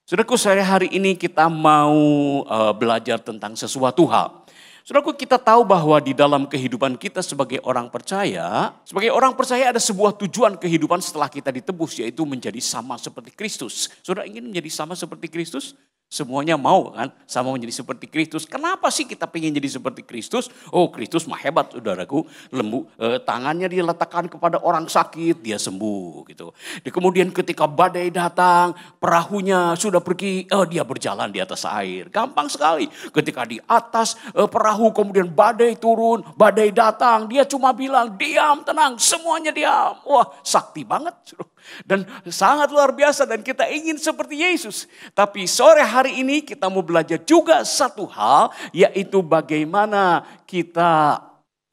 Saudaraku, hari ini kita mau belajar tentang sesuatu hal. Saudaraku, kita tahu bahwa di dalam kehidupan kita sebagai orang percaya ada sebuah tujuan kehidupan setelah kita ditebus, yaitu menjadi sama seperti Kristus. Saudara ingin menjadi sama seperti Kristus? Semuanya mau kan, sama menjadi seperti Kristus. Kenapa sih kita pengen jadi seperti Kristus? Oh, Kristus mah hebat, saudaraku. Tangannya diletakkan kepada orang sakit, dia sembuh gitu. Kemudian ketika badai datang, perahunya sudah pergi, dia berjalan di atas air. Gampang sekali. Ketika di atas perahu kemudian badai turun, badai datang, dia cuma bilang diam, tenang, semuanya diam. Wah, sakti banget. Dan sangat luar biasa dan kita ingin seperti Yesus. Tapi sore hari ini kita mau belajar juga satu hal, yaitu bagaimana kita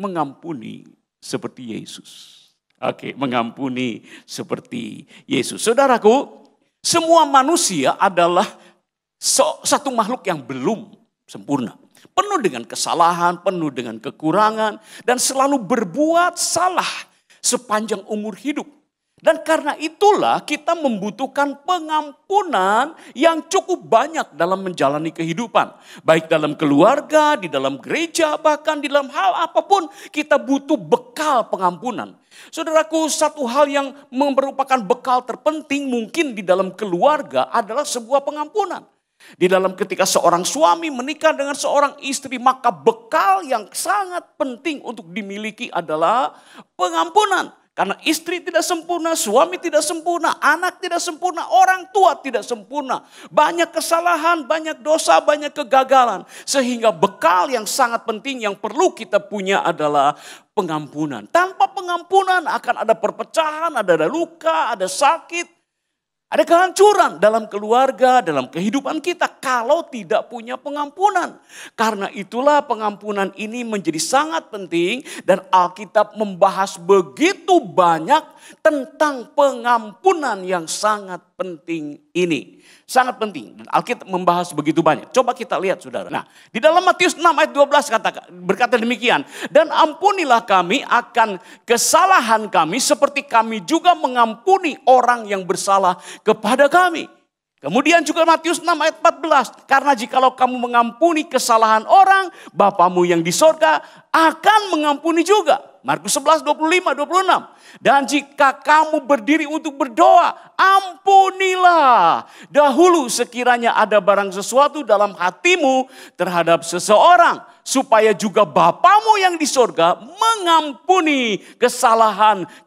mengampuni seperti Yesus. Oke, mengampuni seperti Yesus. Saudaraku, semua manusia adalah satu makhluk yang belum sempurna. Penuh dengan kesalahan, penuh dengan kekurangan, dan selalu berbuat salah sepanjang umur hidup. Dan karena itulah kita membutuhkan pengampunan yang cukup banyak dalam menjalani kehidupan. Baik dalam keluarga, di dalam gereja, bahkan di dalam hal apapun kita butuh bekal pengampunan. Saudaraku, satu hal yang merupakan bekal terpenting mungkin di dalam keluarga adalah sebuah pengampunan. Di dalam ketika seorang suami menikah dengan seorang istri, maka bekal yang sangat penting untuk dimiliki adalah pengampunan. Karena istri tidak sempurna, suami tidak sempurna, anak tidak sempurna, orang tua tidak sempurna. Banyak kesalahan, banyak dosa, banyak kegagalan. Sehingga bekal yang sangat penting yang perlu kita punya adalah pengampunan. Tanpa pengampunan akan ada perpecahan, ada luka, ada sakit. Ada kehancuran dalam keluarga, dalam kehidupan kita kalau tidak punya pengampunan. Karena itulah pengampunan ini menjadi sangat penting dan Alkitab membahas begitu banyak tentang pengampunan yang sangat penting ini. Sangat penting. Dan Alkitab membahas begitu banyak. Coba kita lihat saudara. Nah, di dalam Matius 6 ayat 12 berkata demikian. Dan ampunilah kami akan kesalahan kami seperti kami juga mengampuni orang yang bersalah kepada kami. Kemudian juga Matius 6 ayat 14. Karena jikalau kamu mengampuni kesalahan orang, Bapamu yang di sorga akan mengampuni juga. Markus 11, 25, 26. Dan jika kamu berdiri untuk berdoa, ampunilah dahulu sekiranya ada barang sesuatu dalam hatimu terhadap seseorang. Supaya juga Bapamu yang di sorga mengampuni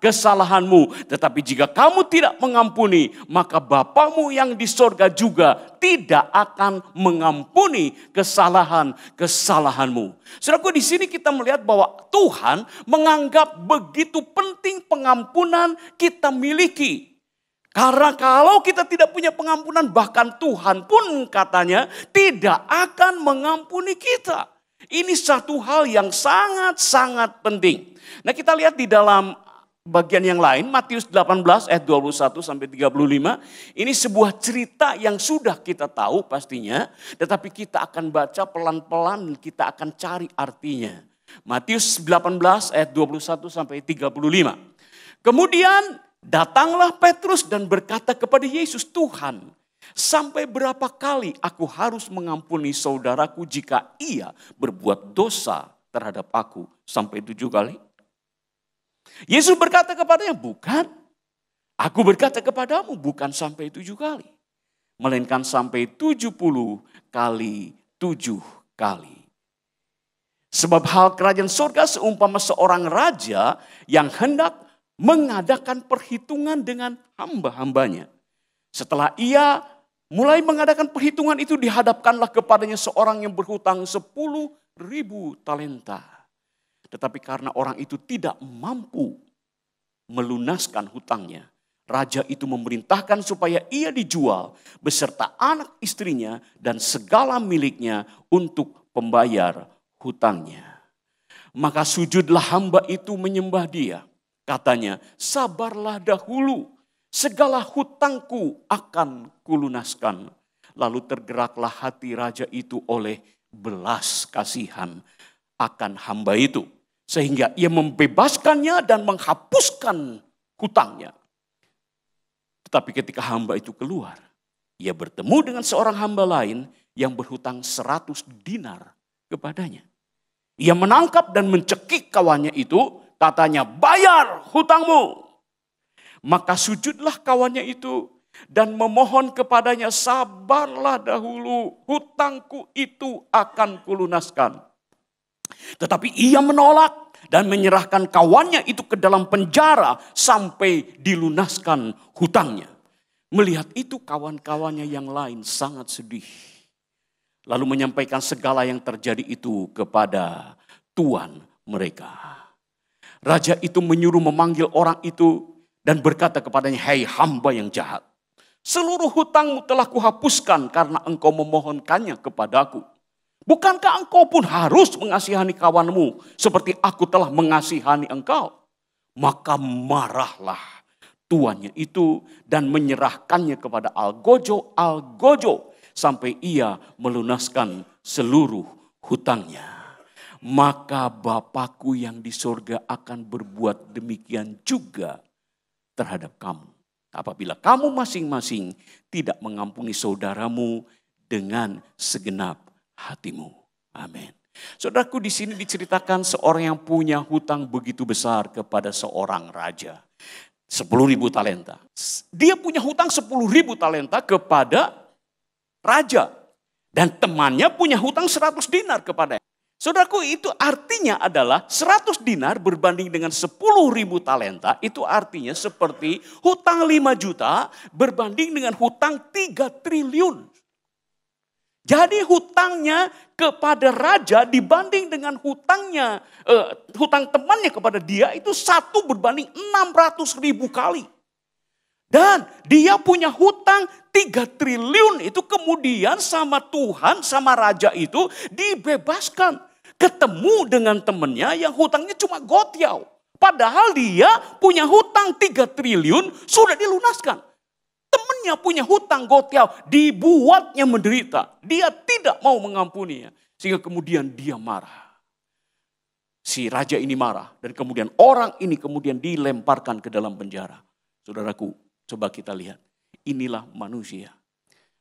kesalahanmu. Tetapi jika kamu tidak mengampuni, maka Bapamu yang di sorga juga tidak akan mengampuni kesalahanmu. Saudaraku, di sini kita melihat bahwa Tuhan menganggap begitu penting pengampunan kita miliki. Karena kalau kita tidak punya pengampunan, bahkan Tuhan pun katanya tidak akan mengampuni kita. Ini satu hal yang sangat-sangat penting. Nah, kita lihat di dalam bagian yang lain, Matius 18 ayat 21 sampai 35. Ini sebuah cerita yang sudah kita tahu pastinya, tetapi kita akan baca pelan-pelan, kita akan cari artinya. Matius 18 ayat 21 sampai 35. Kemudian datanglah Petrus dan berkata kepada Yesus, Tuhan, sampai berapa kali aku harus mengampuni saudaraku jika ia berbuat dosa terhadap aku? Sampai 7 kali? Yesus berkata kepadanya, bukan. Aku berkata kepadamu bukan sampai 7 kali. Melainkan sampai 70 kali 7 kali. Sebab hal kerajaan surga seumpama seorang raja yang hendak mengadakan perhitungan dengan hamba-hambanya. Setelah ia mulai mengadakan perhitungan itu, dihadapkanlah kepadanya seorang yang berhutang 10.000 talenta. Tetapi karena orang itu tidak mampu melunaskan hutangnya, raja itu memerintahkan supaya ia dijual beserta anak istrinya dan segala miliknya untuk pembayar hutangnya. Maka sujudlah hamba itu menyembah dia. Katanya, sabarlah dahulu. Segala hutangku akan kulunaskan. Lalu tergeraklah hati raja itu oleh belas kasihan akan hamba itu. Sehingga ia membebaskannya dan menghapuskan hutangnya. Tetapi ketika hamba itu keluar, Ia bertemu dengan seorang hamba lain yang berhutang 100 dinar kepadanya. Ia menangkap dan mencekik kawannya itu, katanya, "Bayar hutangmu." Maka sujudlah kawannya itu dan memohon kepadanya, "Sabarlah dahulu, hutangku itu akan kulunaskan." Tetapi ia menolak dan menyerahkan kawannya itu ke dalam penjara sampai dilunaskan hutangnya. Melihat itu kawan-kawannya yang lain sangat sedih. Lalu menyampaikan segala yang terjadi itu kepada tuan mereka. Raja itu menyuruh memanggil orang itu dan berkata kepadanya, "Hei hamba yang jahat, seluruh hutangmu telah kuhapuskan karena engkau memohonkannya kepadaku. Bukankah engkau pun harus mengasihani kawanmu seperti aku telah mengasihani engkau?" Maka marahlah tuannya itu dan menyerahkannya kepada algojo sampai ia melunaskan seluruh hutangnya. Maka Bapakku yang di sorga akan berbuat demikian juga terhadap kamu, apabila kamu masing-masing tidak mengampuni saudaramu dengan segenap hatimu. Amin. Saudaraku, di sini diceritakan seorang yang punya hutang begitu besar kepada seorang raja. 10.000 talenta. Dia punya hutang 10.000 talenta kepada raja. Dan temannya punya hutang 100 dinar kepadanya. Saudaraku, itu artinya adalah 100 dinar berbanding dengan 10.000 talenta. Itu artinya seperti hutang 5 juta berbanding dengan hutang 3 triliun. Jadi hutangnya kepada raja dibanding dengan hutang temannya kepada dia itu 1 berbanding 600.000 kali. Dan dia punya hutang 3 triliun itu kemudian sama Tuhan, sama raja itu dibebaskan. Ketemu dengan temannya yang hutangnya cuma gotiau. Padahal dia punya hutang 3 triliun sudah dilunaskan. Temannya punya hutang gotiau, dibuatnya menderita. Dia tidak mau mengampuninya. Sehingga kemudian dia marah. Si raja ini marah dan kemudian orang ini kemudian dilemparkan ke dalam penjara. Saudaraku, coba kita lihat. Inilah manusia.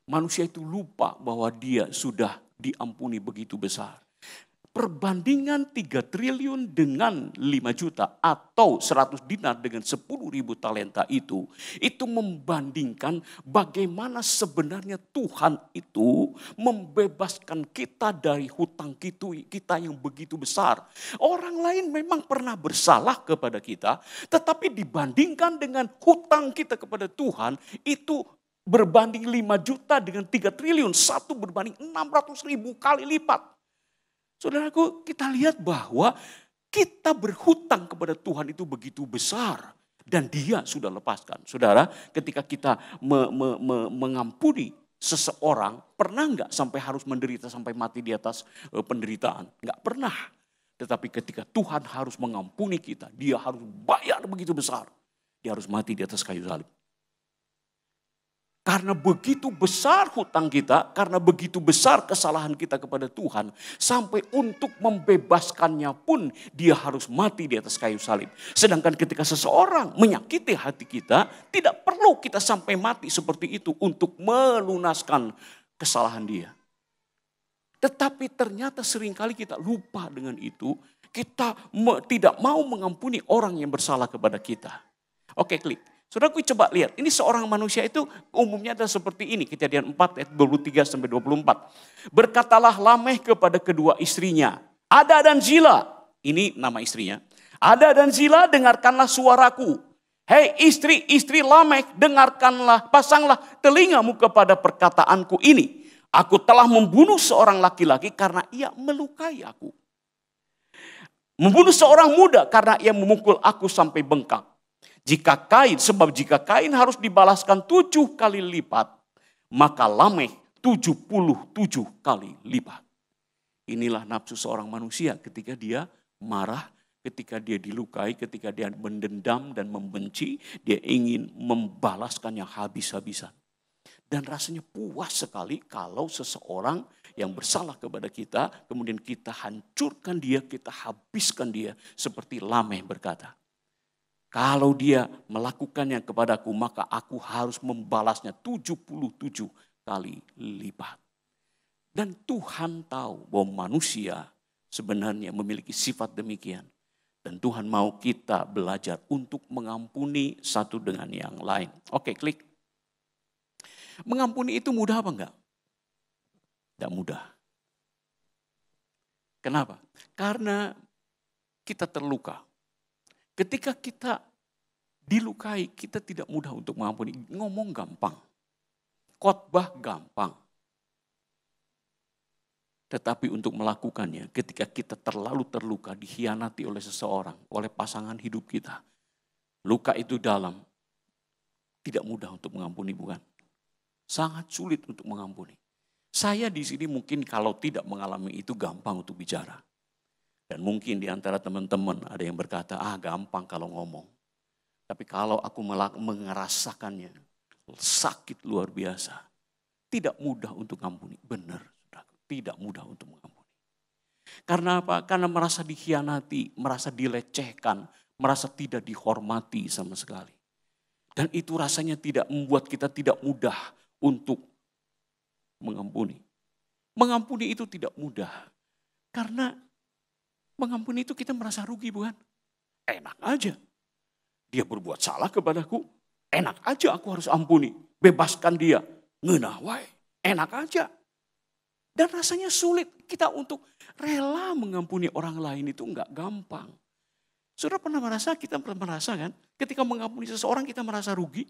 Manusia itu lupa bahwa dia sudah diampuni begitu besar. Perbandingan 3 triliun dengan 5 juta atau 100 dinar dengan 10.000 talenta itu membandingkan bagaimana sebenarnya Tuhan itu membebaskan kita dari hutang kita yang begitu besar. Orang lain memang pernah bersalah kepada kita, tetapi dibandingkan dengan hutang kita kepada Tuhan itu berbanding 5 juta dengan 3 triliun, 1 berbanding 600.000 kali lipat. Saudaraku, kita lihat bahwa kita berhutang kepada Tuhan itu begitu besar. Dan dia sudah lepaskan. Saudara, ketika kita mengampuni seseorang, pernah enggak sampai harus menderita sampai mati di atas penderitaan? Enggak pernah. Tetapi ketika Tuhan harus mengampuni kita, dia harus bayar begitu besar. Dia harus mati di atas kayu salib. Karena begitu besar hutang kita, karena begitu besar kesalahan kita kepada Tuhan, sampai untuk membebaskannya pun dia harus mati di atas kayu salib. Sedangkan ketika seseorang menyakiti hati kita, tidak perlu kita sampai mati seperti itu untuk melunaskan kesalahan dia. Tetapi ternyata seringkali kita lupa dengan itu, kita tidak mau mengampuni orang yang bersalah kepada kita. Oke, klik. Saudaraku, coba lihat, ini seorang manusia itu umumnya adalah seperti ini. Kejadian 4 ayat 23 sampai 24. Berkatalah Lameh kepada kedua istrinya, Ada dan Zila, ini nama istrinya. Ada dan Zila, dengarkanlah suaraku. Hei istri-istri Lameh, dengarkanlah, pasanglah telingamu kepada perkataanku ini. Aku telah membunuh seorang laki-laki karena ia melukai aku. Membunuh seorang muda karena ia memukul aku sampai bengkak. Jika Kain harus dibalaskan 7 kali lipat, maka Lameh 77 kali lipat. Inilah nafsu seorang manusia ketika dia marah, ketika dia dilukai, ketika dia mendendam dan membenci, dia ingin membalaskannya habis-habisan. Dan rasanya puas sekali kalau seseorang yang bersalah kepada kita, kemudian kita hancurkan dia, kita habiskan dia seperti Lameh berkata. Kalau dia melakukannya kepadaku, maka aku harus membalasnya 77 kali lipat. Dan Tuhan tahu bahwa manusia sebenarnya memiliki sifat demikian. Dan Tuhan mau kita belajar untuk mengampuni satu dengan yang lain. Oke, klik. Mengampuni itu mudah apa enggak? Tidak mudah. Kenapa? Karena kita terluka. Ketika kita dilukai, kita tidak mudah untuk mengampuni. Ngomong gampang. Khotbah gampang. Tetapi untuk melakukannya, ketika kita terlalu terluka, dikhianati oleh seseorang, oleh pasangan hidup kita. Luka itu dalam, tidak mudah untuk mengampuni, bukan? Sangat sulit untuk mengampuni. Saya di sini mungkin kalau tidak mengalami itu gampang untuk bicara. Dan mungkin di antara teman-teman ada yang berkata, gampang kalau ngomong. Tapi kalau aku merasakannya, sakit luar biasa. Tidak mudah untuk mengampuni, benar. Tidak mudah untuk mengampuni. Karena apa? Karena merasa dikhianati, merasa dilecehkan, merasa tidak dihormati sama sekali. Dan itu rasanya tidak membuat kita tidak mudah untuk mengampuni. Mengampuni itu tidak mudah. Karena mengampuni itu kita merasa rugi, bukan? Enak aja. Dia berbuat salah kepadaku, enak aja aku harus ampuni. Bebaskan dia. Ngeunah wae, enak aja. Dan rasanya sulit kita untuk rela mengampuni orang lain itu enggak gampang. Saudara pernah merasa, kita pernah merasa kan, ketika mengampuni seseorang kita merasa rugi.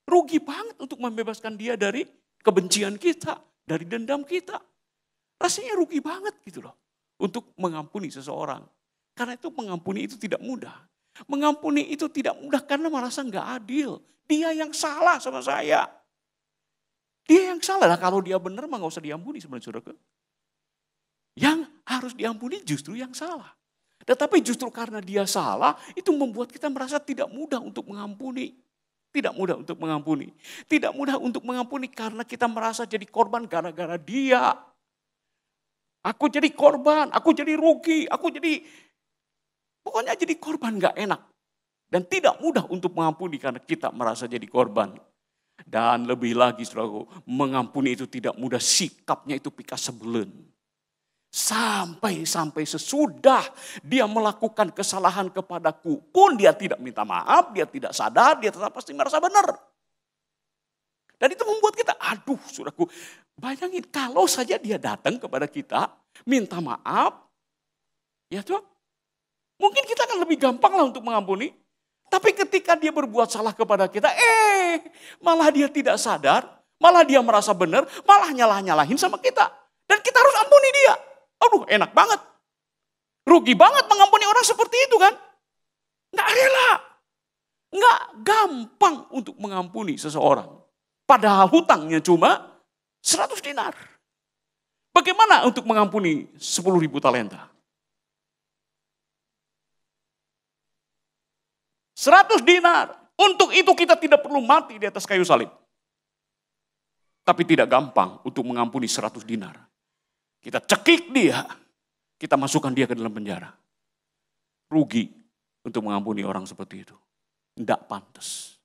Rugi banget untuk membebaskan dia dari kebencian kita, dari dendam kita. Rasanya rugi banget gitu loh, untuk mengampuni seseorang. Karena itu mengampuni itu tidak mudah. Mengampuni itu tidak mudah karena merasa enggak adil. Dia yang salah sama saya. Dia yang salah lah, kalau dia benar mah gak usah diampuni sebenarnya saudara. Yang harus diampuni justru yang salah. Tetapi justru karena dia salah, itu membuat kita merasa tidak mudah untuk mengampuni. Tidak mudah untuk mengampuni. Tidak mudah untuk mengampuni karena kita merasa jadi korban gara-gara dia. Aku jadi korban, aku jadi rugi, pokoknya jadi korban gak enak. Dan tidak mudah untuk mengampuni karena kita merasa jadi korban. Dan lebih lagi saudaraku, mengampuni itu tidak mudah, sikapnya itu pika sebelen. Sampai sesudah dia melakukan kesalahan kepadaku pun dia tidak minta maaf, dia tidak sadar, dia tetap pasti merasa benar. Dan itu membuat kita, saudaraku, bayangin kalau saja dia datang kepada kita, minta maaf, ya tuh, mungkin kita akan lebih gampang lah untuk mengampuni. Tapi ketika dia berbuat salah kepada kita, malah dia tidak sadar, malah dia merasa benar, malah nyalah-nyalahin sama kita. Dan kita harus ampuni dia. Enak banget. Rugi banget mengampuni orang seperti itu kan. Nggak rela. Nggak gampang untuk mengampuni seseorang. Padahal hutangnya cuma 100 dinar. Bagaimana untuk mengampuni 10.000 talenta? 100 dinar. Untuk itu kita tidak perlu mati di atas kayu salib. Tapi tidak gampang untuk mengampuni 100 dinar. Kita cekik dia. Kita masukkan dia ke dalam penjara. Rugi untuk mengampuni orang seperti itu. Tidak pantas.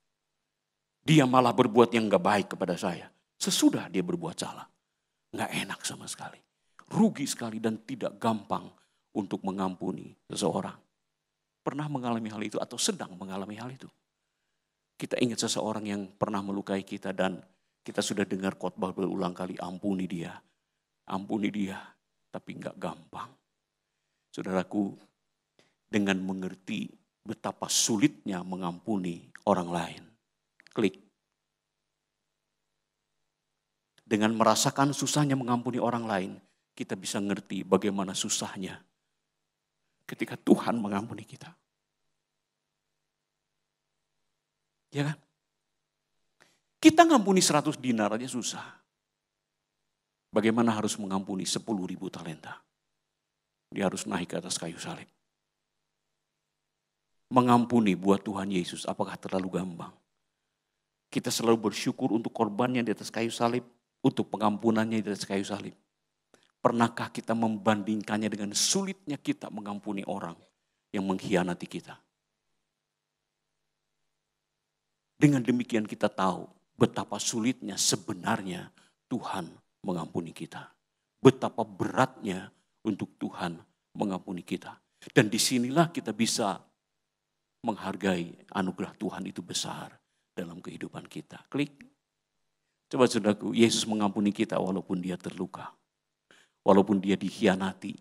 Dia malah berbuat yang gak baik kepada saya. Sesudah dia berbuat salah. Gak enak sama sekali. Rugi sekali dan tidak gampang untuk mengampuni seseorang. Pernah mengalami hal itu atau sedang mengalami hal itu. Kita ingat seseorang yang pernah melukai kita dan kita sudah dengar khotbah berulang kali, ampuni dia, tapi enggak gampang. Saudaraku, dengan mengerti betapa sulitnya mengampuni orang lain. Klik. Dengan merasakan susahnya mengampuni orang lain, kita bisa ngerti bagaimana susahnya ketika Tuhan mengampuni kita. Ya kan? Kita ngampuni 100 dinar aja susah. Bagaimana harus mengampuni 10.000 talenta? Dia harus naik ke atas kayu salib. Mengampuni buat Tuhan Yesus apakah terlalu gampang? Kita selalu bersyukur untuk korbannya di atas kayu salib, untuk pengampunannya di atas kayu salib. Pernahkah kita membandingkannya dengan sulitnya kita mengampuni orang yang mengkhianati kita? Dengan demikian kita tahu betapa sulitnya sebenarnya Tuhan mengampuni kita. Betapa beratnya untuk Tuhan mengampuni kita. Dan disinilah kita bisa menghargai anugerah Tuhan itu besar dalam kehidupan kita. Klik. Coba saudaraku, Yesus mengampuni kita walaupun dia terluka. Walaupun dia dikhianati.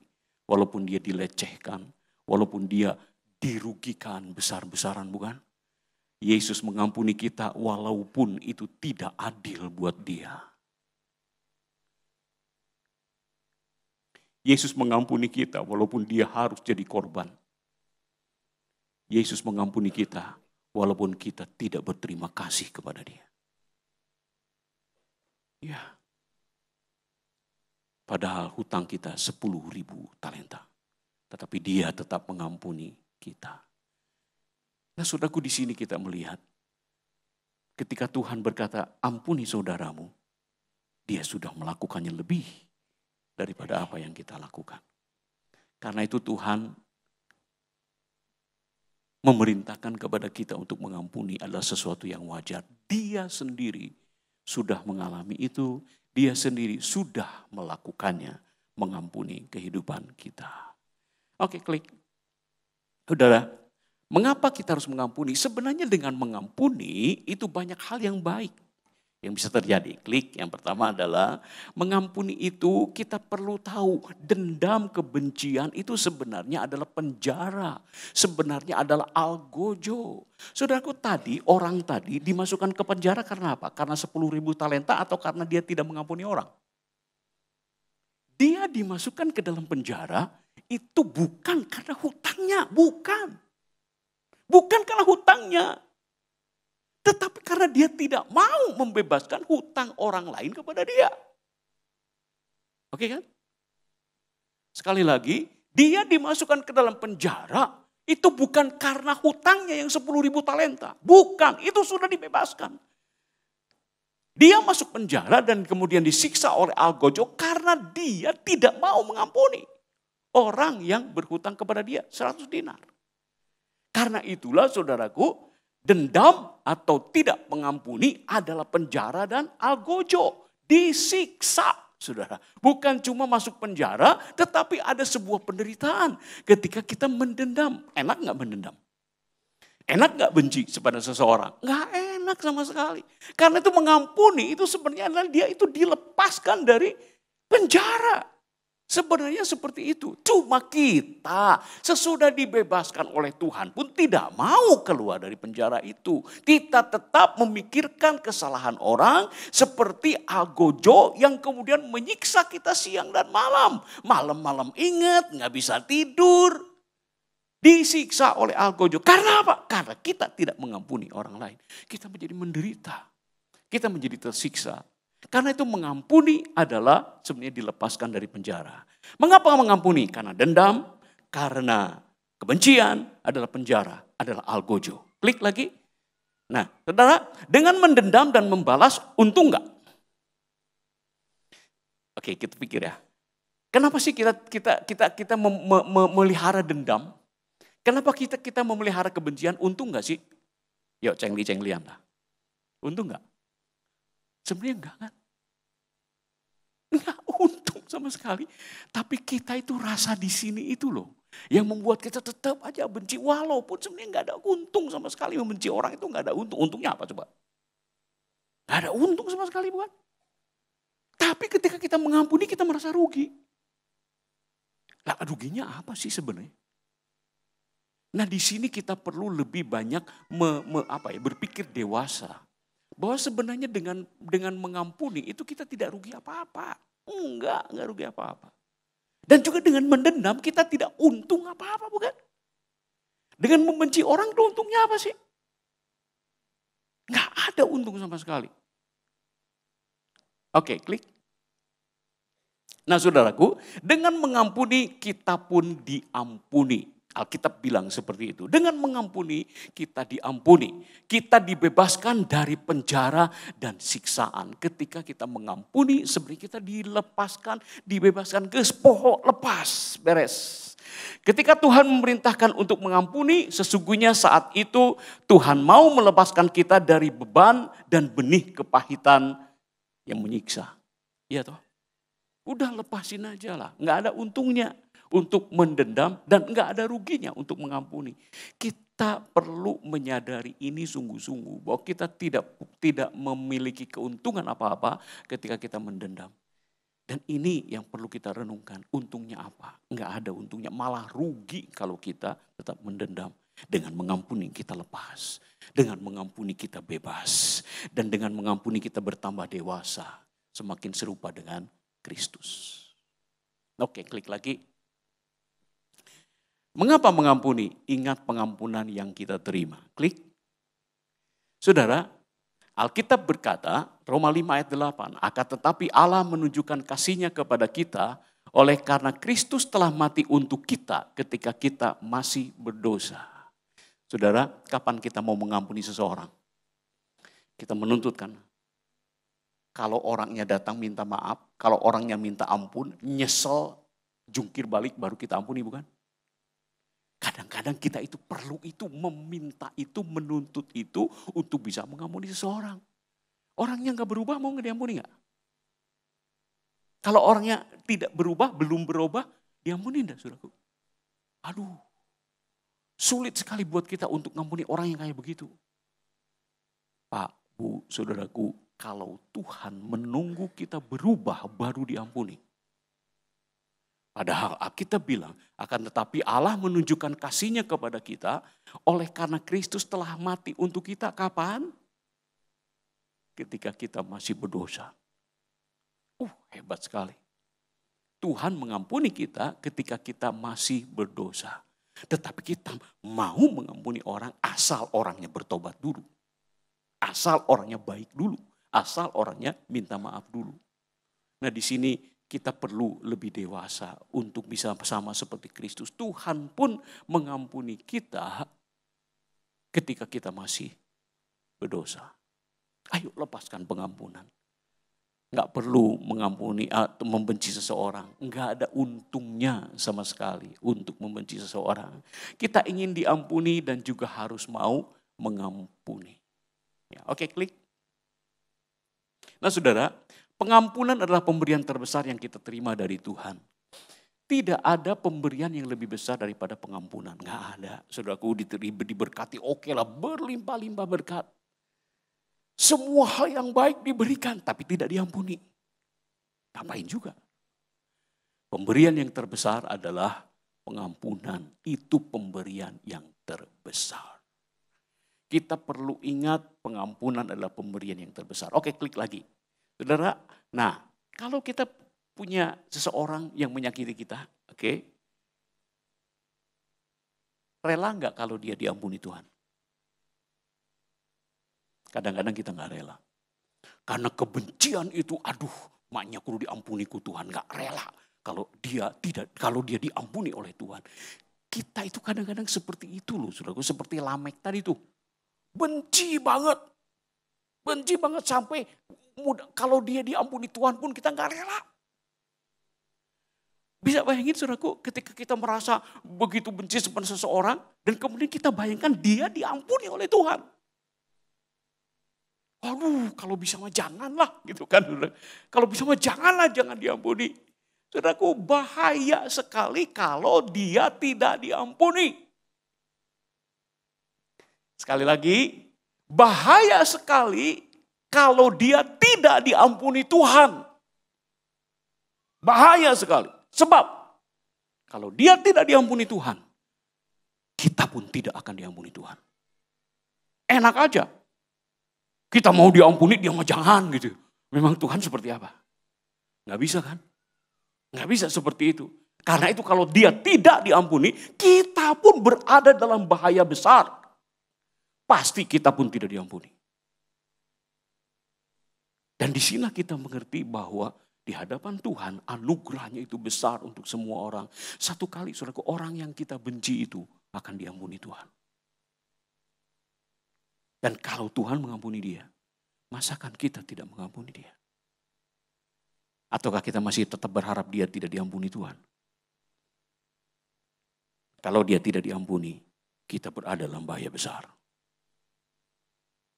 Walaupun dia dilecehkan. Walaupun dia dirugikan besar-besaran, bukan? Yesus mengampuni kita walaupun itu tidak adil buat dia. Yesus mengampuni kita walaupun dia harus jadi korban. Yesus mengampuni kita walaupun kita tidak berterima kasih kepada dia. Ya. Padahal hutang kita 10.000 talenta. Tetapi dia tetap mengampuni kita. Nah, saudaraku, di sini kita melihat ketika Tuhan berkata, ampuni saudaramu, dia sudah melakukannya lebih daripada apa yang kita lakukan. Karena itu Tuhan memerintahkan kepada kita untuk mengampuni adalah sesuatu yang wajar. Dia sendiri sudah mengalami itu, dia sendiri sudah melakukannya, mengampuni kehidupan kita. Oke, klik. Saudara, mengapa kita harus mengampuni? Sebenarnya dengan mengampuni itu banyak hal yang baik yang bisa terjadi. Klik, yang pertama adalah mengampuni itu kita perlu tahu dendam kebencian itu sebenarnya adalah penjara. Sebenarnya adalah algojo. Saudaraku, orang tadi dimasukkan ke penjara karena apa? Karena 10.000 talenta atau karena dia tidak mengampuni orang? Dia dimasukkan ke dalam penjara itu bukan karena hutangnya, bukan. Bukan karena hutangnya. Tetapi karena dia tidak mau membebaskan hutang orang lain kepada dia. Oke kan? Sekali lagi, dia dimasukkan ke dalam penjara itu bukan karena hutangnya yang 10.000 talenta. Bukan, itu sudah dibebaskan. Dia masuk penjara dan kemudian disiksa oleh algojo karena dia tidak mau mengampuni orang yang berhutang kepada dia 100 dinar. Karena itulah saudaraku, dendam atau tidak mengampuni adalah penjara dan algojo. Disiksa, saudara. Bukan cuma masuk penjara, tetapi ada sebuah penderitaan ketika kita mendendam. Enak gak mendendam? Enak gak benci kepada seseorang? Gak enak sama sekali. Karena itu mengampuni itu sebenarnya adalah dia itu dilepaskan dari penjara. Sebenarnya seperti itu. Cuma kita sesudah dibebaskan oleh Tuhan pun tidak mau keluar dari penjara itu. Kita tetap memikirkan kesalahan orang seperti algojo yang kemudian menyiksa kita siang dan malam. Malam-malam ingat, gak bisa tidur. Disiksa oleh algojo. Karena apa? Karena kita tidak mengampuni orang lain. Kita menjadi menderita. Kita menjadi tersiksa. Karena itu mengampuni adalah sebenarnya dilepaskan dari penjara. Mengapa mengampuni? Karena dendam, karena kebencian adalah penjara, adalah algojo. Klik lagi. Nah, saudara, dengan mendendam dan membalas, untung enggak? Oke, kita pikir ya. Kenapa sih kita memelihara dendam? Kenapa kita memelihara kebencian? Untung enggak sih? Yuk, cengli-cenglian lah. Untung enggak? Sebenarnya enggak kan? Enggak untung sama sekali. Tapi kita itu rasa di sini itu loh. Yang membuat kita tetap aja benci. Walaupun sebenarnya enggak ada untung sama sekali. Membenci orang itu enggak ada untung. Untungnya apa coba? Enggak ada untung sama sekali bukan? Tapi ketika kita mengampuni kita merasa rugi. Nah, ruginya apa sih sebenarnya? Nah, di sini kita perlu lebih banyak berpikir dewasa. Bahwa sebenarnya dengan mengampuni itu kita tidak rugi apa-apa. Enggak rugi apa-apa. Dan juga dengan mendendam kita tidak untung apa-apa bukan? Dengan membenci orang itu untungnya apa sih? Enggak ada untung sama sekali. Oke, klik. Nah saudaraku, dengan mengampuni kita pun diampuni. Alkitab bilang seperti itu. Dengan mengampuni, kita diampuni. Kita dibebaskan dari penjara dan siksaan. Ketika kita mengampuni, sebenarnya kita dilepaskan, dibebaskan ke pohon lepas, beres. Ketika Tuhan memerintahkan untuk mengampuni, sesungguhnya saat itu Tuhan mau melepaskan kita dari beban dan benih kepahitan yang menyiksa. Iya toh? Udah lepasin aja lah, nggak ada untungnya untuk mendendam dan enggak ada ruginya untuk mengampuni. Kita perlu menyadari ini sungguh-sungguh bahwa kita tidak memiliki keuntungan apa-apa ketika kita mendendam. Dan ini yang perlu kita renungkan, untungnya apa? Enggak ada untungnya, malah rugi kalau kita tetap mendendam. Dengan mengampuni kita lepas, dengan mengampuni kita bebas, dan dengan mengampuni kita bertambah dewasa, semakin serupa dengan Kristus. Oke, klik lagi. Mengapa mengampuni? Ingat pengampunan yang kita terima. Klik. Saudara, Alkitab berkata, Roma 5 ayat 8, akan tetapi Allah menunjukkan kasih-Nya kepada kita oleh karena Kristus telah mati untuk kita ketika kita masih berdosa. Saudara, kapan kita mau mengampuni seseorang? Kita menuntutkan. Kalau orangnya datang minta maaf, kalau orangnya minta ampun, nyesel, jungkir balik baru kita ampuni, bukan? Kadang-kadang kita itu perlu itu, meminta itu, menuntut itu untuk bisa mengampuni seseorang. Orangnya gak berubah, mau diampuni gak? Kalau orangnya tidak berubah, belum berubah, diampuni enggak, saudaraku? Aduh, sulit sekali buat kita untuk mengampuni orang yang kayak begitu. Pak, Bu, saudaraku, kalau Tuhan menunggu kita berubah baru diampuni. Padahal Alkitab bilang, akan tetapi Allah menunjukkan kasih-Nya kepada kita oleh karena Kristus telah mati untuk kita. Kapan? Ketika kita masih berdosa. Hebat sekali. Tuhan mengampuni kita ketika kita masih berdosa. Tetapi kita mau mengampuni orang asal orangnya bertobat dulu. Asal orangnya baik dulu. Asal orangnya minta maaf dulu. Nah, di sini kita perlu lebih dewasa untuk bisa sama seperti Kristus. Tuhan pun mengampuni kita ketika kita masih berdosa. Ayo lepaskan pengampunan. Enggak perlu mengampuni atau membenci seseorang. Enggak ada untungnya sama sekali untuk membenci seseorang. Kita ingin diampuni dan juga harus mau mengampuni. Ya, oke, klik. Nah, saudara, pengampunan adalah pemberian terbesar yang kita terima dari Tuhan. Tidak ada pemberian yang lebih besar daripada pengampunan. Nggak ada. Saudaraku diberkati, oke lah, berlimpah-limpah berkat. Semua hal yang baik diberikan, tapi tidak diampuni. Ngapain juga? Pemberian yang terbesar adalah pengampunan. Itu pemberian yang terbesar. Kita perlu ingat pengampunan adalah pemberian yang terbesar. Oke, klik lagi. Saudara, nah kalau kita punya seseorang yang menyakiti kita, oke, rela nggak kalau dia diampuni Tuhan? Kadang-kadang kita nggak rela. Karena kebencian itu, aduh, maknya kudu diampuni ku Tuhan, nggak rela kalau dia diampuni oleh Tuhan. Kita itu kadang-kadang seperti itu loh, saudaraku, seperti Lamek tadi tuh. Benci banget sampai kalau dia diampuni Tuhan pun kita nggak rela. Bisa bayangin saudaraku, ketika kita merasa begitu benci sama seseorang dan kemudian kita bayangkan dia diampuni oleh Tuhan. Aduh, kalau bisa mah janganlah gitu kan. Kalau bisa mah jangan diampuni. Saudaraku, bahaya sekali kalau dia tidak diampuni. Sekali lagi, bahaya sekali kalau dia tidak diampuni Tuhan. Bahaya sekali. Sebab kalau dia tidak diampuni Tuhan, kita pun tidak akan diampuni Tuhan. Enak aja. Kita mau diampuni, dia mau jangan gitu. Memang Tuhan seperti apa? Nggak bisa kan? Nggak bisa seperti itu. Karena itu kalau dia tidak diampuni, kita pun berada dalam bahaya besar. Pasti kita pun tidak diampuni. Dan di sini kita mengerti bahwa Di hadapan Tuhan, anugerahnya itu besar untuk semua orang. Satu kali, saudaraku, orang yang kita benci itu akan diampuni Tuhan. Dan kalau Tuhan mengampuni dia, masakan kita tidak mengampuni dia? Ataukah kita masih tetap berharap dia tidak diampuni Tuhan? Kalau dia tidak diampuni, kita berada dalam bahaya besar.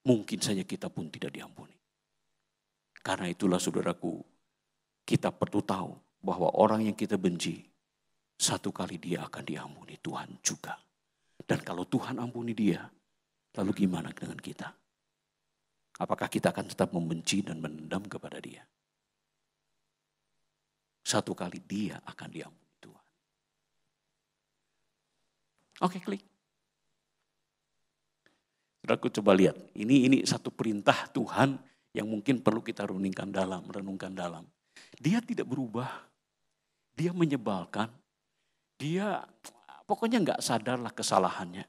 Mungkin saja kita pun tidak diampuni. Karena itulah saudaraku, kita perlu tahu bahwa orang yang kita benci, satu kali dia akan diampuni Tuhan juga. Dan kalau Tuhan ampuni dia, lalu gimana dengan kita? Apakah kita akan tetap membenci dan menendam kepada dia? Satu kali dia akan diampuni Tuhan. Oke, klik. Saudaraku, coba lihat, ini satu perintah Tuhan yang mungkin perlu kita renungkan dalam. Dia tidak berubah, dia menyebalkan, dia pokoknya nggak sadarlah kesalahannya.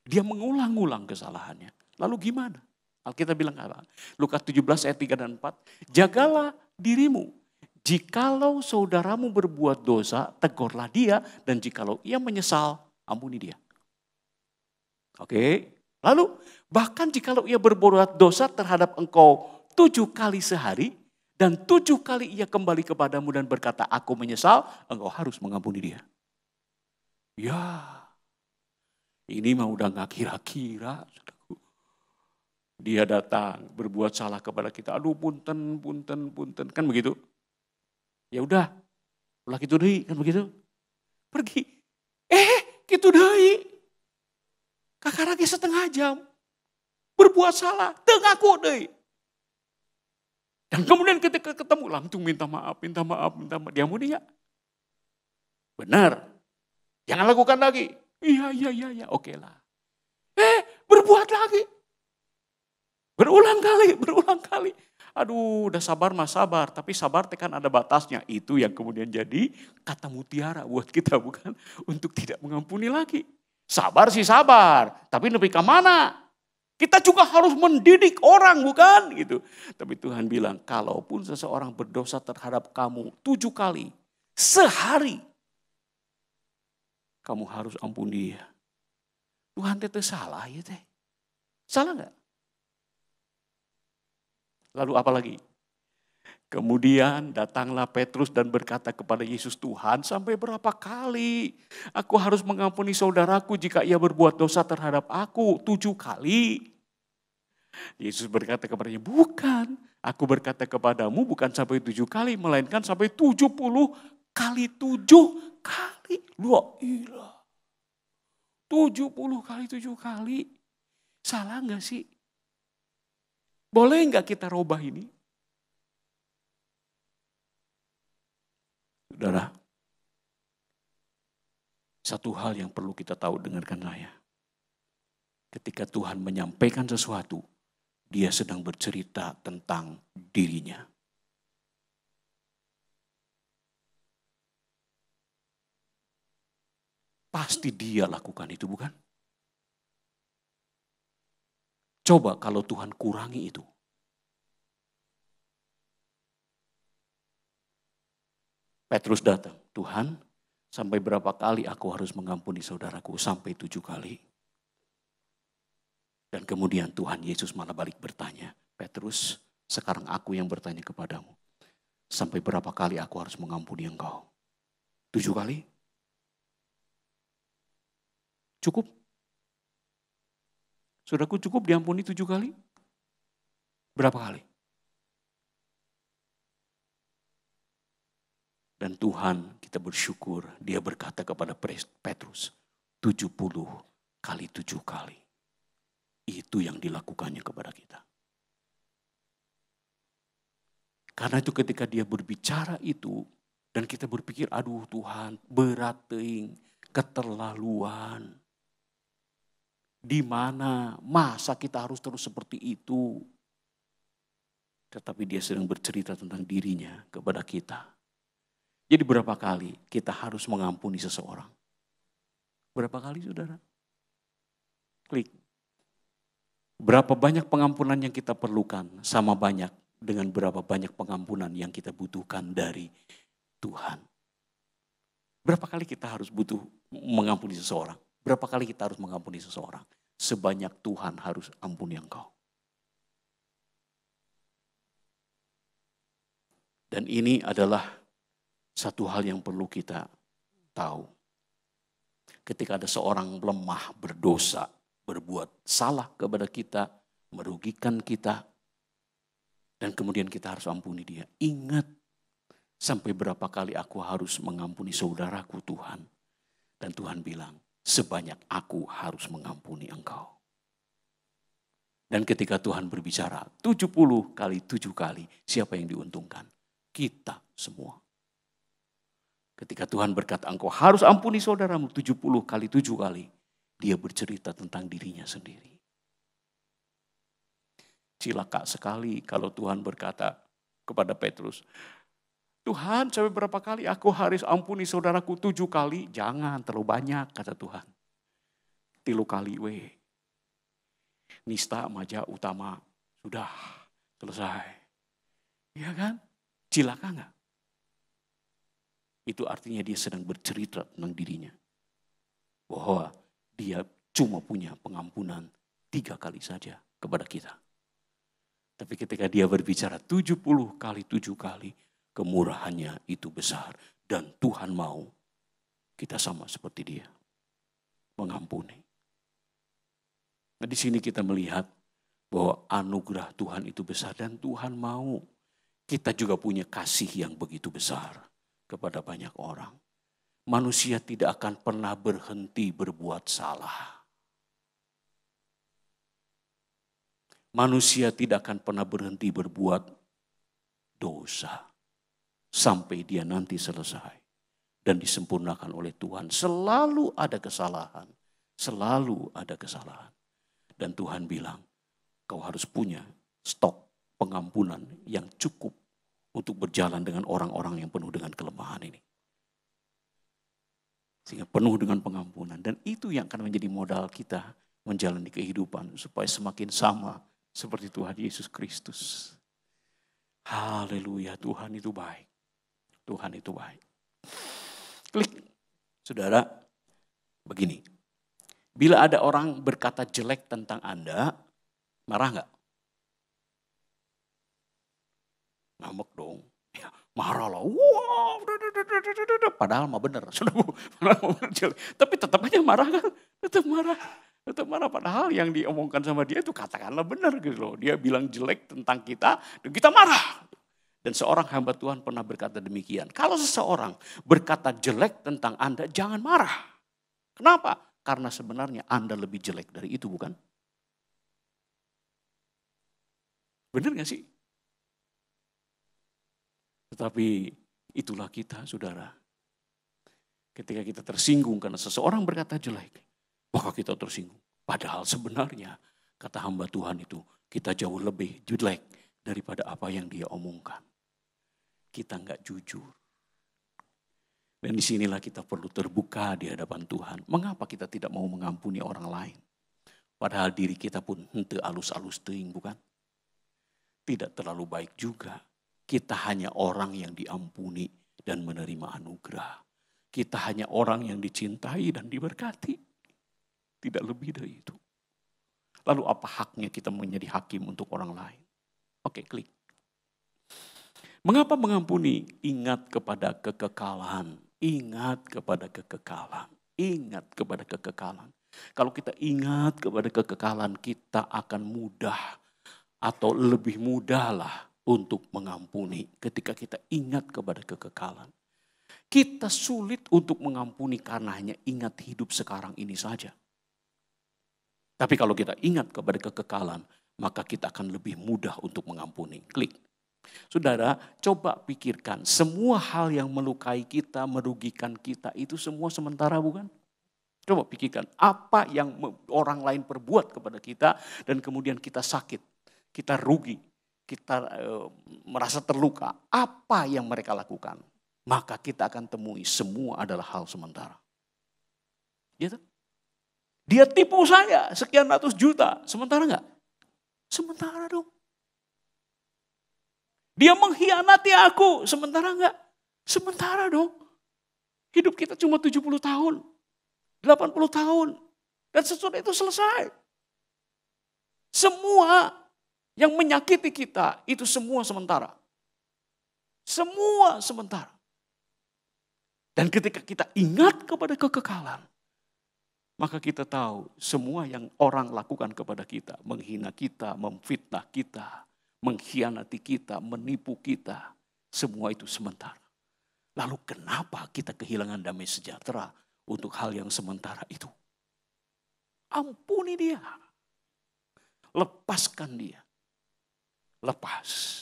Dia mengulang-ulang kesalahannya. Lalu gimana? Alkitab bilang apa? Lukas 17 ayat 3 dan 4. Jagalah dirimu. Jikalau saudaramu berbuat dosa, tegurlah dia. Dan jikalau ia menyesal, ampuni dia. Oke. Lalu bahkan jikalau ia berbuat dosa terhadap engkau 7 kali sehari, dan 7 kali ia kembali kepadamu dan berkata, aku menyesal, engkau harus mengampuni dia. Ya, ini mah udah gak kira-kira. Dia datang berbuat salah kepada kita. Aduh punten. Kan begitu? Ya udah, ulah gitu deh, kan begitu? Pergi. Gitu deh. Kakak lagi setengah jam. Berbuat salah, tengaku deh. Dan kemudian ketika ketemu langsung minta maaf. Diampuni ya? Benar. Jangan lakukan lagi. Iya, oke lah. Berbuat lagi. Berulang kali. Aduh, udah sabar mas sabar. Tapi sabar kan ada batasnya. Itu yang kemudian jadi kata mutiara buat kita, bukan? Untuk tidak mengampuni lagi. Sabar sih sabar. Tapi lebih ke mana? Kita juga harus mendidik orang, bukan? Gitu. Tapi Tuhan bilang, kalaupun seseorang berdosa terhadap kamu 7 kali sehari, kamu harus ampuni dia. Tuhan itu salah ya teh. Salah enggak? Lalu apa lagi? Kemudian datanglah Petrus dan berkata kepada Yesus, Tuhan sampai berapa kali aku harus mengampuni saudaraku jika ia berbuat dosa terhadap aku? 7 kali. Yesus berkata kepadanya, bukan. Aku berkata kepadamu bukan sampai 7 kali, melainkan sampai 70 kali 7 kali. La ilah. 70 kali 7 kali. Salah enggak sih? Boleh enggak kita robah ini? Saudara, satu hal yang perlu kita tahu, dengarkan saya. Ketika Tuhan menyampaikan sesuatu, dia sedang bercerita tentang dirinya. Pasti dia lakukan itu, bukan? Coba kalau Tuhan kurangi itu. Petrus datang, Tuhan sampai berapa kali aku harus mengampuni saudaraku? Sampai 7 kali. Dan kemudian Tuhan Yesus malah balik bertanya, Petrus sekarang aku yang bertanya kepadamu. Sampai berapa kali aku harus mengampuni engkau? 7 kali? Cukup? Saudaraku cukup diampuni 7 kali? Berapa kali? Dan Tuhan kita bersyukur, dia berkata kepada Petrus, 70 kali 7 kali. Itu yang dilakukannya kepada kita. Karena itu ketika dia berbicara itu, dan kita berpikir, aduh Tuhan berat teuing, keterlaluan. Di mana masa kita harus terus seperti itu? Tetapi dia sedang bercerita tentang dirinya kepada kita. Jadi berapa kali kita harus mengampuni seseorang? Berapa kali saudara? Klik. Berapa banyak pengampunan yang kita perlukan sama banyak dengan berapa banyak pengampunan yang kita butuhkan dari Tuhan. Berapa kali kita harus butuh mengampuni seseorang? Berapa kali kita harus mengampuni seseorang? Sebanyak Tuhan harus ampuni engkau. Dan ini adalah satu hal yang perlu kita tahu. Ketika ada seorang lemah, berdosa, berbuat salah kepada kita, merugikan kita, dan kemudian kita harus ampuni dia. Ingat, sampai berapa kali aku harus mengampuni saudaraku Tuhan. Dan Tuhan bilang, sebanyak aku harus mengampuni engkau. Dan ketika Tuhan berbicara 70 kali 7 kali, siapa yang diuntungkan? Kita semua. Ketika Tuhan berkata engkau harus ampuni saudaramu 70 kali 7 kali, dia bercerita tentang dirinya sendiri. Cilaka sekali kalau Tuhan berkata kepada Petrus, Tuhan, sampai berapa kali aku harus ampuni saudaraku 7 kali? Jangan terlalu banyak, kata Tuhan. 3 kali we. Nista, maja, utama. Sudah, selesai. Iya kan? Cilaka enggak? Itu artinya dia sedang bercerita tentang dirinya. Bahwa dia cuma punya pengampunan 3 kali saja kepada kita. Tapi ketika dia berbicara 70 kali 7 kali, kemurahannya itu besar. Dan Tuhan mau kita sama seperti dia. Mengampuni. Nah, di sini kita melihat bahwa anugerah Tuhan itu besar. Dan Tuhan mau kita juga punya kasih yang begitu besar kepada banyak orang. Manusia tidak akan pernah berhenti berbuat salah. Manusia tidak akan pernah berhenti berbuat dosa. Sampai dia nanti selesai dan disempurnakan oleh Tuhan. Selalu ada kesalahan. Selalu ada kesalahan. Dan Tuhan bilang, kau harus punya stok pengampunan yang cukup untuk berjalan dengan orang-orang yang penuh dengan kelemahan ini. Sehingga penuh dengan pengampunan. Dan itu yang akan menjadi modal kita menjalani kehidupan supaya semakin sama seperti Tuhan Yesus Kristus. Haleluya, Tuhan itu baik. Tuhan itu baik. Klik, saudara, begini. Bila ada orang berkata jelek tentang Anda, marah nggak? Ngambek dong. Ya, marah lah. Wow, padahal mah benar. Tapi tetap aja marah kan? Tetap marah. Tetap marah. Padahal yang diomongkan sama dia itu katakanlah benar gitu loh. Dia bilang jelek tentang kita, dan kita marah. Dan seorang hamba Tuhan pernah berkata demikian. Kalau seseorang berkata jelek tentang Anda, jangan marah. Kenapa? Karena sebenarnya Anda lebih jelek dari itu, bukan? Benar gak sih? Tetapi itulah kita, saudara. Ketika kita tersinggung karena seseorang berkata jelek, maka kita tersinggung. Padahal sebenarnya, kata hamba Tuhan itu, kita jauh lebih jelek daripada apa yang dia omongkan. Kita enggak jujur. Dan disinilah kita perlu terbuka di hadapan Tuhan. Mengapa kita tidak mau mengampuni orang lain? Padahal diri kita pun henteu alus-alus teuing, bukan? Tidak terlalu baik juga. Kita hanya orang yang diampuni dan menerima anugerah. Kita hanya orang yang dicintai dan diberkati. Tidak lebih dari itu. Lalu apa haknya kita menjadi hakim untuk orang lain? Oke, klik. Mengapa mengampuni? Ingat kepada kekekalan. Ingat kepada kekekalan. Ingat kepada kekekalan. Kalau kita ingat kepada kekekalan, kita akan mudah atau lebih mudahlah untuk mengampuni ketika kita ingat kepada kekekalan. Kita sulit untuk mengampuni karena hanya ingat hidup sekarang ini saja. Tapi kalau kita ingat kepada kekekalan, maka kita akan lebih mudah untuk mengampuni. Klik. Saudara, coba pikirkan, semua hal yang melukai kita, merugikan kita, itu semua sementara, bukan? Coba pikirkan, apa yang orang lain perbuat kepada kita, dan kemudian kita sakit, kita rugi, kita merasa terluka. Apa yang mereka lakukan? Maka kita akan temui semua adalah hal sementara. Gitu? Dia tipu saya sekian ratus juta, sementara enggak? Sementara dong. Dia mengkhianati aku. Sementara enggak? Sementara dong. Hidup kita cuma 70 tahun. 80 tahun. Dan sesudah itu selesai. Semua yang menyakiti kita itu semua sementara. Semua sementara. Dan ketika kita ingat kepada kekekalan, maka kita tahu semua yang orang lakukan kepada kita, menghina kita, memfitnah kita, mengkhianati kita, menipu kita, semua itu sementara. Lalu kenapa kita kehilangan damai sejahtera untuk hal yang sementara itu? Ampuni dia. Lepaskan dia. Lepas.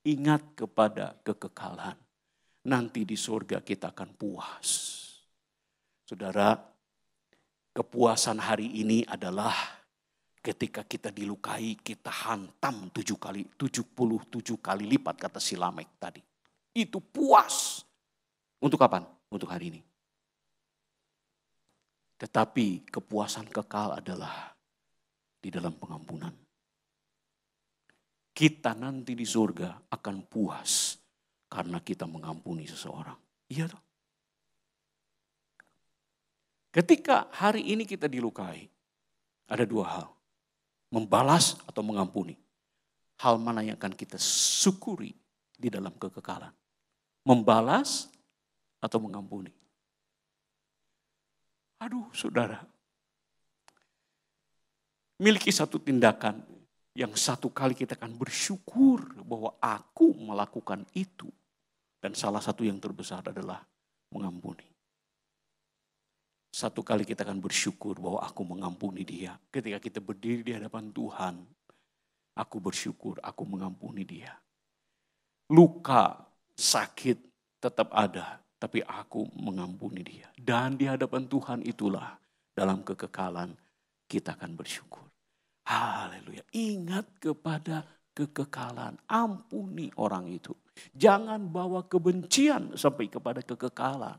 Ingat kepada kekekalan. Nanti di surga kita akan puas. Saudara, kepuasan hari ini adalah ketika kita dilukai, kita hantam 77 kali lipat, kata si Lamek tadi. Itu puas. Untuk kapan? Untuk hari ini. Tetapi kepuasan kekal adalah di dalam pengampunan. Kita nanti di surga akan puas karena kita mengampuni seseorang. Iya toh? Ketika hari ini kita dilukai, ada dua hal. Membalas atau mengampuni. Hal mana yang akan kita syukuri di dalam kekekalan? Membalas atau mengampuni? Aduh saudara. Miliki satu tindakan yang satu kali kita akan bersyukur bahwa aku melakukan itu. Dan salah satu yang terbesar adalah mengampuni. Satu kali kita akan bersyukur bahwa aku mengampuni dia. Ketika kita berdiri di hadapan Tuhan, aku bersyukur aku mengampuni dia. Luka, sakit tetap ada, tapi aku mengampuni dia. Dan di hadapan Tuhan itulah dalam kekekalan kita akan bersyukur. Haleluya. Ingat kepada kekekalan. Ampuni orang itu. Jangan bawa kebencian sampai kepada kekekalan.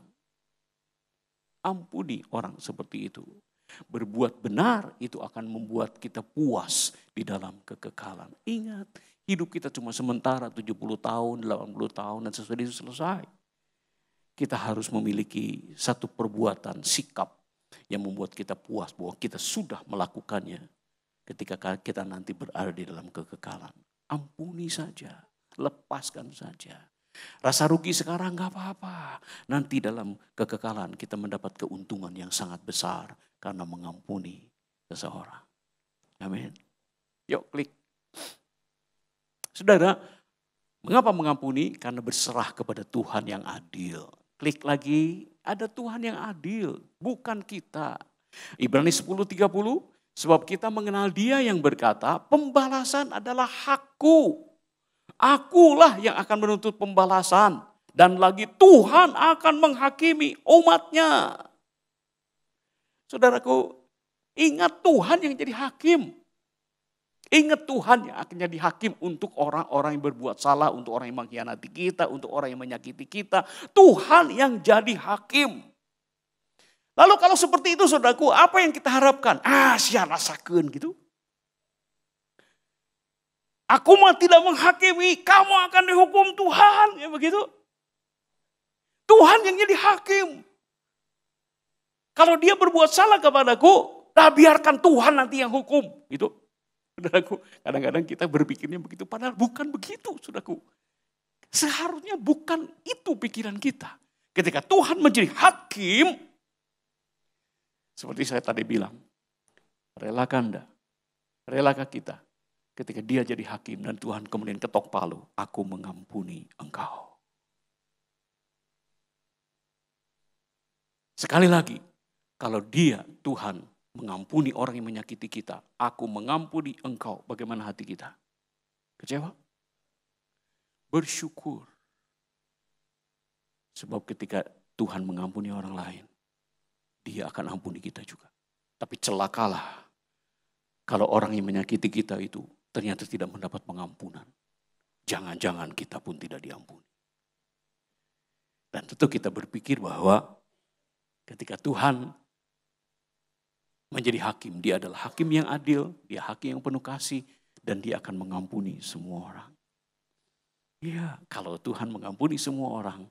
Ampuni orang seperti itu. Berbuat benar itu akan membuat kita puas di dalam kekekalan. Ingat, hidup kita cuma sementara 70 tahun, 80 tahun dan sesudah itu selesai. Kita harus memiliki satu perbuatan, sikap yang membuat kita puas bahwa kita sudah melakukannya ketika kita nanti berada di dalam kekekalan. Ampuni saja, lepaskan saja. Rasa rugi sekarang gak apa-apa. Nanti dalam kekekalan kita mendapat keuntungan yang sangat besar karena mengampuni seseorang. Amin. Yuk klik. Saudara, mengapa mengampuni? Karena berserah kepada Tuhan yang adil. Klik lagi, ada Tuhan yang adil, bukan kita. Ibrani 10:30, sebab kita mengenal Dia yang berkata, pembalasan adalah hakku. Akulah yang akan menuntut pembalasan. Dan lagi Tuhan akan menghakimi umatnya. Saudaraku, ingat Tuhan yang jadi hakim. Ingat Tuhan yang akan jadi hakim untuk orang-orang yang berbuat salah, untuk orang yang mengkhianati kita, untuk orang yang menyakiti kita. Tuhan yang jadi hakim. Lalu kalau seperti itu saudaraku, apa yang kita harapkan? Sia rasakeun gitu. Aku mah tidak menghakimi, kamu akan dihukum Tuhan. Ya begitu. Tuhan yang jadi hakim. Kalau dia berbuat salah kepadaku, biarkan Tuhan nanti yang hukum. Gitu. Saudaraku, kadang-kadang kita berpikirnya begitu. Padahal bukan begitu, saudaraku. Seharusnya bukan itu pikiran kita. Ketika Tuhan menjadi hakim, seperti saya tadi bilang, relakah Anda, relakah kita, ketika dia jadi hakim dan Tuhan kemudian ketok palu, aku mengampuni engkau. Sekali lagi, kalau dia, Tuhan, mengampuni orang yang menyakiti kita, aku mengampuni engkau, bagaimana hati kita? Kecewa? Bersyukur. Sebab ketika Tuhan mengampuni orang lain, dia akan ampuni kita juga. Tapi celakalah kalau orang yang menyakiti kita itu ternyata tidak mendapat pengampunan. Jangan-jangan kita pun tidak diampuni. Dan tentu kita berpikir bahwa ketika Tuhan menjadi hakim, dia adalah hakim yang adil, dia hakim yang penuh kasih, dan dia akan mengampuni semua orang. Iya, kalau Tuhan mengampuni semua orang,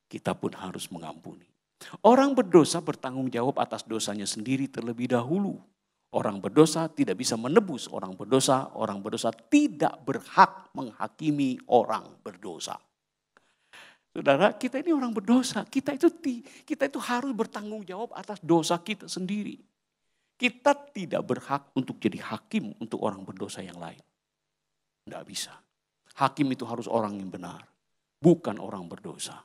kita pun harus mengampuni. Orang berdosa bertanggung jawab atas dosanya sendiri terlebih dahulu. Orang berdosa tidak bisa menebus orang berdosa tidak berhak menghakimi orang berdosa. Saudara, kita ini orang berdosa, kita itu harus bertanggung jawab atas dosa kita sendiri. Kita tidak berhak untuk jadi hakim untuk orang berdosa yang lain. Tidak bisa. Hakim itu harus orang yang benar, bukan orang berdosa.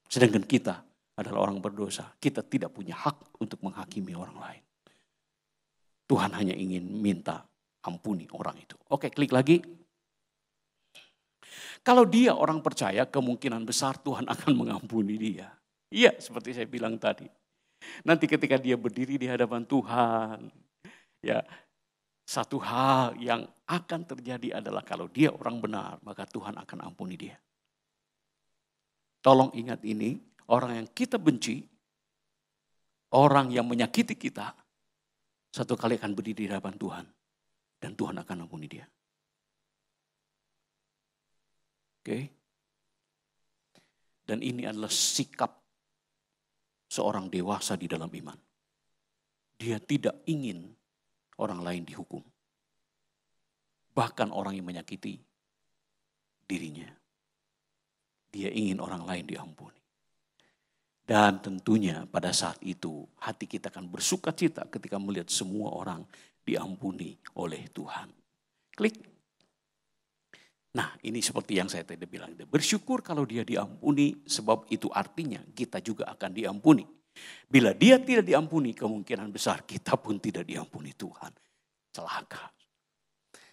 Sedangkan kita adalah orang berdosa, kita tidak punya hak untuk menghakimi orang lain. Tuhan hanya ingin minta ampuni orang itu. Oke, klik lagi. Kalau dia orang percaya, kemungkinan besar Tuhan akan mengampuni dia. Iya, seperti saya bilang tadi. Nanti ketika dia berdiri di hadapan Tuhan, ya, satu hal yang akan terjadi adalah kalau dia orang benar, maka Tuhan akan ampuni dia. Tolong ingat ini, orang yang kita benci, orang yang menyakiti kita, satu kali akan berdiri di hadapan Tuhan. Dan Tuhan akan ampuni dia. Oke. Dan ini adalah sikap seorang dewasa di dalam iman. Dia tidak ingin orang lain dihukum. Bahkan orang yang menyakiti dirinya. Dia ingin orang lain diampuni. Dan tentunya pada saat itu hati kita akan bersuka cita ketika melihat semua orang diampuni oleh Tuhan. Klik. Nah, ini seperti yang saya tadi bilang. Bersyukur kalau dia diampuni, sebab itu artinya kita juga akan diampuni. Bila dia tidak diampuni, kemungkinan besar kita pun tidak diampuni Tuhan. Celaka.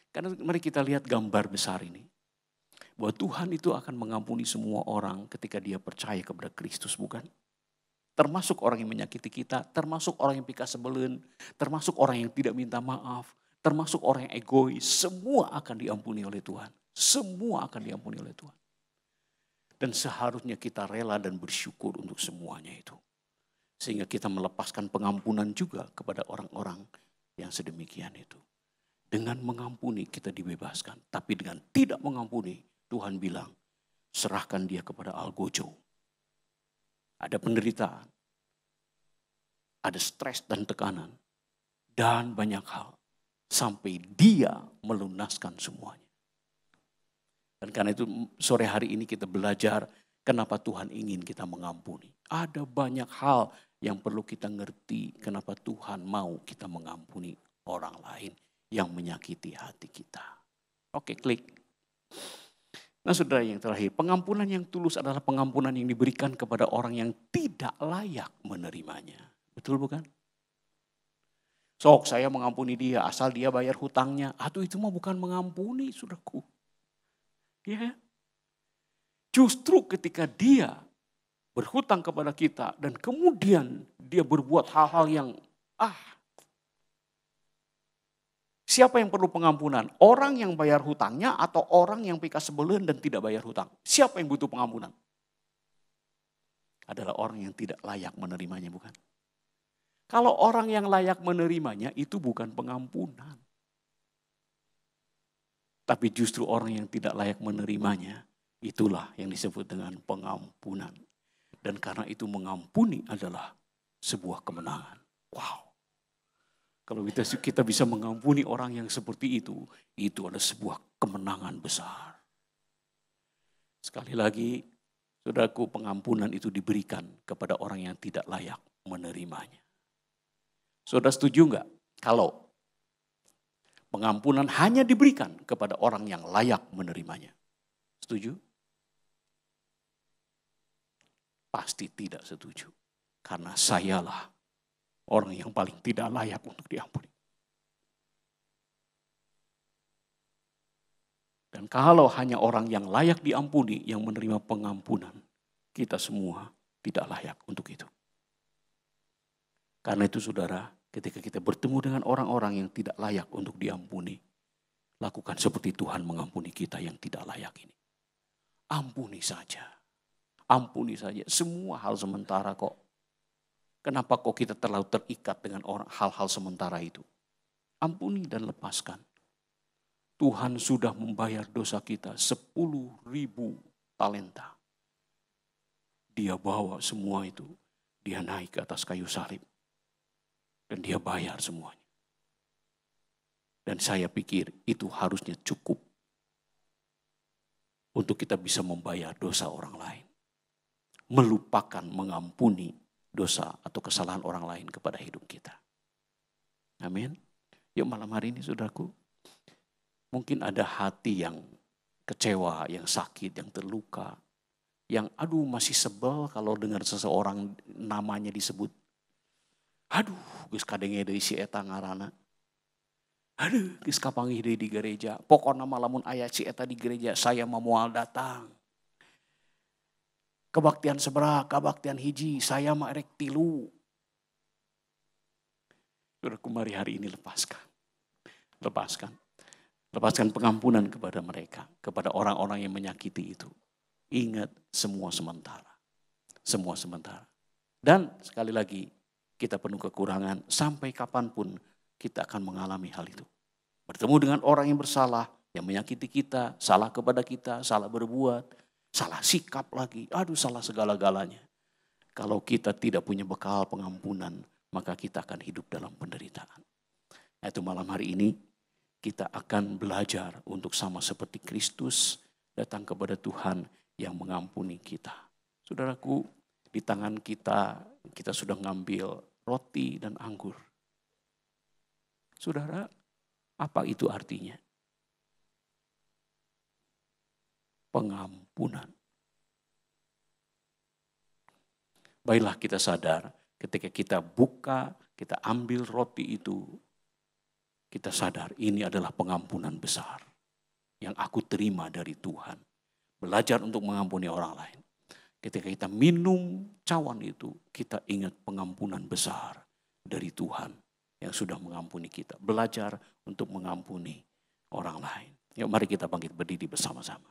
Karena mari kita lihat gambar besar ini. Bahwa Tuhan itu akan mengampuni semua orang ketika dia percaya kepada Kristus, bukan? Termasuk orang yang menyakiti kita, termasuk orang yang pika sebelen, termasuk orang yang tidak minta maaf, termasuk orang yang egois. Semua akan diampuni oleh Tuhan. Semua akan diampuni oleh Tuhan. Dan seharusnya kita rela dan bersyukur untuk semuanya itu. Sehingga kita melepaskan pengampunan juga kepada orang-orang yang sedemikian itu. Dengan mengampuni kita dibebaskan. Tapi dengan tidak mengampuni, Tuhan bilang, serahkan dia kepada algojo. Ada penderitaan. Ada stres dan tekanan. Dan banyak hal. Sampai dia melunaskan semuanya. Dan karena itu sore hari ini kita belajar kenapa Tuhan ingin kita mengampuni. Ada banyak hal yang perlu kita ngerti kenapa Tuhan mau kita mengampuni orang lain yang menyakiti hati kita. Oke, klik. Nah saudara yang terakhir, pengampunan yang tulus adalah pengampunan yang diberikan kepada orang yang tidak layak menerimanya. Betul bukan? Sok saya mengampuni dia asal dia bayar hutangnya. Aduh itu mah bukan mengampuni saudaraku. Ya, justru ketika dia berhutang kepada kita dan kemudian dia berbuat hal-hal yang siapa yang perlu pengampunan? Orang yang bayar hutangnya atau orang yang pika sebelen dan tidak bayar hutang? Siapa yang butuh pengampunan? Adalah orang yang tidak layak menerimanya, bukan? Kalau orang yang layak menerimanya itu bukan pengampunan. Tapi justru orang yang tidak layak menerimanya, itulah yang disebut dengan pengampunan. Dan karena itu mengampuni adalah sebuah kemenangan. Wow. Kalau kita bisa mengampuni orang yang seperti itu adalah sebuah kemenangan besar. Sekali lagi, saudaraku, pengampunan itu diberikan kepada orang yang tidak layak menerimanya. Saudara setuju enggak? Kalau pengampunan hanya diberikan kepada orang yang layak menerimanya. Setuju? Pasti tidak setuju. Karena sayalah orang yang paling tidak layak untuk diampuni. Dan kalau hanya orang yang layak diampuni yang menerima pengampunan, kita semua tidak layak untuk itu. Karena itu saudara, ketika kita bertemu dengan orang-orang yang tidak layak untuk diampuni, lakukan seperti Tuhan mengampuni kita yang tidak layak ini. Ampuni saja. Ampuni saja. Semua hal sementara kok. Kenapa kok kita terlalu terikat dengan hal-hal sementara itu? Ampuni dan lepaskan. Tuhan sudah membayar dosa kita 10.000 talenta. Dia bawa semua itu. Dia naik ke atas kayu salib. Dan dia bayar semuanya. Dan saya pikir itu harusnya cukup untuk kita bisa membayar dosa orang lain. Melupakan, mengampuni dosa atau kesalahan orang lain kepada hidup kita. Amin. Yuk malam hari ini saudaraku, mungkin ada hati yang kecewa, yang sakit, yang terluka. Yang masih sebel kalau dengar seseorang namanya disebut. Geus kadenge deui si eta ngaranna. Geus kapanggih deui di gereja. Pokona lamun aya si eta di gereja, saya mah moal datang. Kebaktian seberang, kebaktian hiji, saya mah erek 3. Saudaraku, mari hari ini lepaskan. Lepaskan pengampunan kepada mereka, kepada orang-orang yang menyakiti itu. Ingat, semua sementara. Semua sementara. Dan sekali lagi, kita penuh kekurangan, sampai kapanpun kita akan mengalami hal itu. Bertemu dengan orang yang bersalah, yang menyakiti kita, salah kepada kita, salah berbuat, salah sikap lagi, salah segala-galanya. Kalau kita tidak punya bekal pengampunan, maka kita akan hidup dalam penderitaan. Itu malam hari ini, kita akan belajar untuk sama seperti Kristus, datang kepada Tuhan yang mengampuni kita. Saudaraku, di tangan kita sudah ngambil roti dan anggur. Saudara, apa itu artinya? Pengampunan. Baiklah kita sadar ketika kita buka, kita ambil roti itu, kita sadar ini adalah pengampunan besar yang aku terima dari Tuhan. Belajar untuk mengampuni orang lain. Ketika kita minum cawan itu, kita ingat pengampunan besar dari Tuhan yang sudah mengampuni kita. Belajar untuk mengampuni orang lain. Yuk mari kita bangkit berdiri bersama-sama.